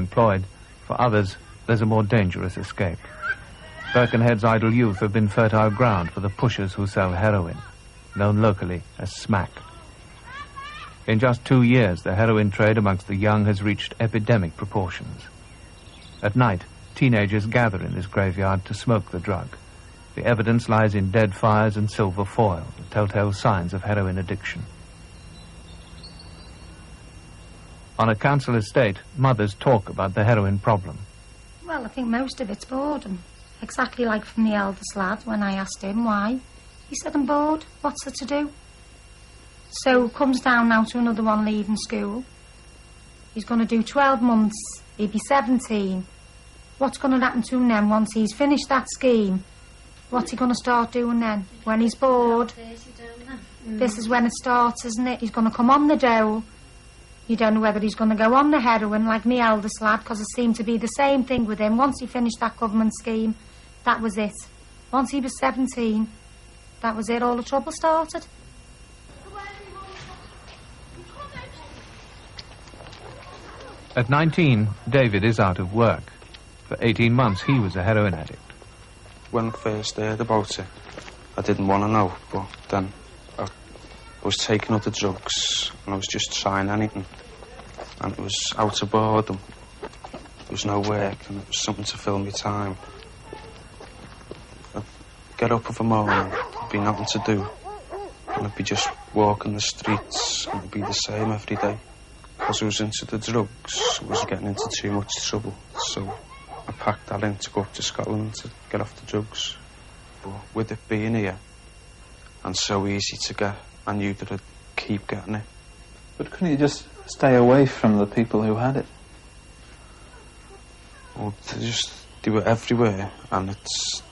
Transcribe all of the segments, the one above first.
employed, for others, there's a more dangerous escape. Birkenhead's idle youth have been fertile ground for the pushers who sell heroin, known locally as smack. In just 2 years, the heroin trade amongst the young has reached epidemic proportions. At night, teenagers gather in this graveyard to smoke the drug. The evidence lies in dead fires and silver foil, the telltale signs of heroin addiction. On a council estate, mothers talk about the heroin problem. Well, I think most of it's boredom. Exactly like from the eldest lad when I asked him why. He said, I'm bored, what's there to do? So comes down now to another one leaving school. He's going to do 12 months. He'll be 17. What's going to happen to him then once he's finished that scheme? What's he going to start doing then? When he's bored? This is when it starts, isn't it? He's going to come on the dole. You don't know whether he's going to go on the heroin like me eldest lad, because it seemed to be the same thing with him. Once he finished that government scheme, that was it. Once he was 17, that was it. All the trouble started. At 19, David is out of work. For 18 months, he was a heroin addict. When I first heard about it, I didn't want to know, but then I was taking other drugs and I was just trying anything. And it was out of boredom. There was no work and it was something to fill my time. I'd get up of a morning, there'd be nothing to do. And I'd be just walking the streets and it'd be the same every day. Because I was into the drugs, I was getting into too much trouble. So I packed that in to go up to Scotland to get off the drugs. But with it being here and so easy to get, I knew that I'd keep getting it. But couldn't you just stay away from the people who had it? Well, they just do it everywhere, and it's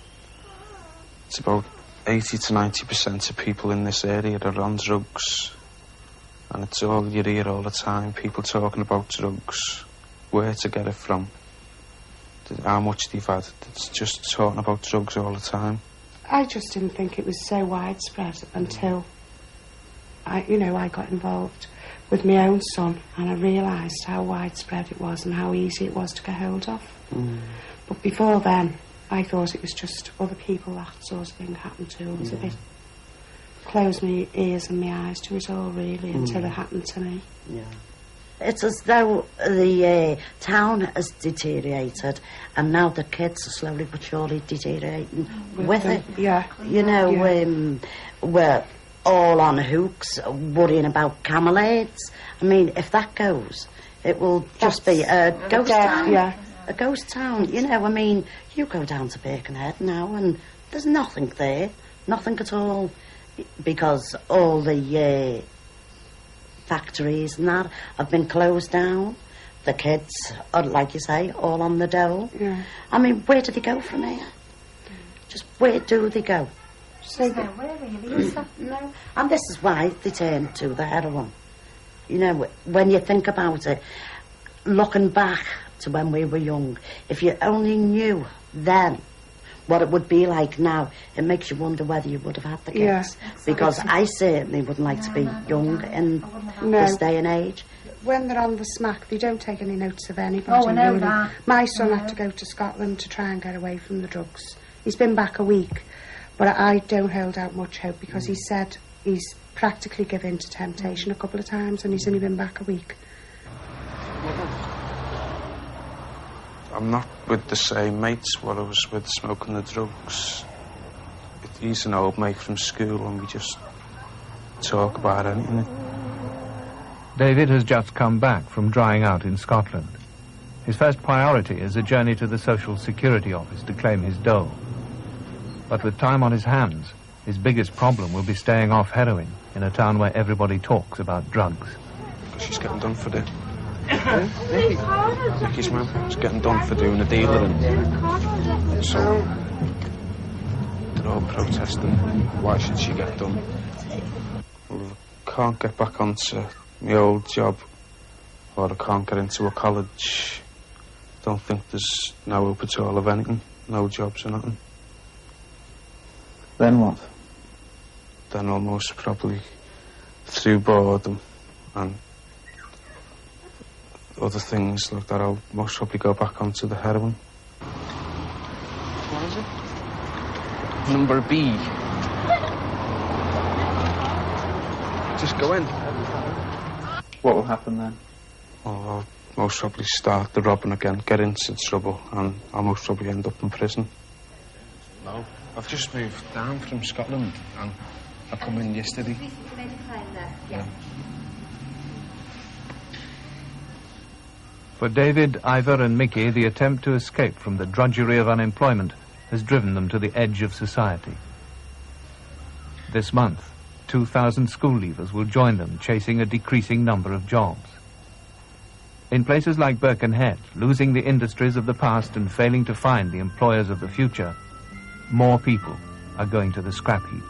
about 80 to 90% of people in this area are on drugs. And it's all you hear all the time, people talking about drugs, where to get it from, how much they've had. It's just talking about drugs all the time. I just didn't think it was so widespread until I got involved with my own son and I realised how widespread it was and how easy it was to get hold of. But before then, I thought it was just other people that sort of thing happened to. It was a bit... closed my ears and my eyes to it all, really, until it happened to me. Yeah. It's as though the town has deteriorated and now the kids are slowly but surely deteriorating with it. Yeah. You know, we're all on hooks, worrying about camelades. I mean, if that goes, it will just be a ghost town. Yeah. A ghost town, you know. I mean, you go down to Birkenhead now and there's nothing there, nothing at all. Because all the factories and that have been closed down. The kids are, like you say, all on the dole. Yeah. I mean, where do they go from here? Just where do they go? So where really is that? No. And this is why they turn to the heroin. You know, when you think about it, looking back to when we were young, if you only knew then what it would be like now, it makes you wonder whether you would have had the kids. Yeah. Because I certainly wouldn't like to be young in this day and age. When they're on the smack, they don't take any notice of anybody. Oh, I know really. that. My son had to go to Scotland to try and get away from the drugs. He's been back a week, but I don't hold out much hope because he said he's practically given to temptation a couple of times and he's only been back a week. I'm not with the same mates what I was with smoking the drugs. He's an old mate from school and we just talk about anything. David has just come back from drying out in Scotland. His first priority is a journey to the Social Security Office to claim his dole. But with time on his hands, his biggest problem will be staying off heroin in a town where everybody talks about drugs. She's getting done for it. Nicky's mum was getting done for doing a dealer and so they're all protesting. Why should she get done? Well, I can't get back onto my old job or I can't get into a college. Don't think there's no hope at all of anything. No jobs or nothing. Then what? Then almost probably through boredom and other things like that, I'll most probably go back onto the heroin. What is it? Number B. Just go in. What will happen then? Well, I'll most probably start the robbing again, get into trouble, and I'll most probably end up in prison. No, I've just moved down from Scotland, and I come in yesterday. Yeah. For David, Ivor and Mickey, the attempt to escape from the drudgery of unemployment has driven them to the edge of society. This month, 2,000 school leavers will join them, chasing a decreasing number of jobs. In places like Birkenhead, losing the industries of the past and failing to find the employers of the future, more people are going to the scrap heap.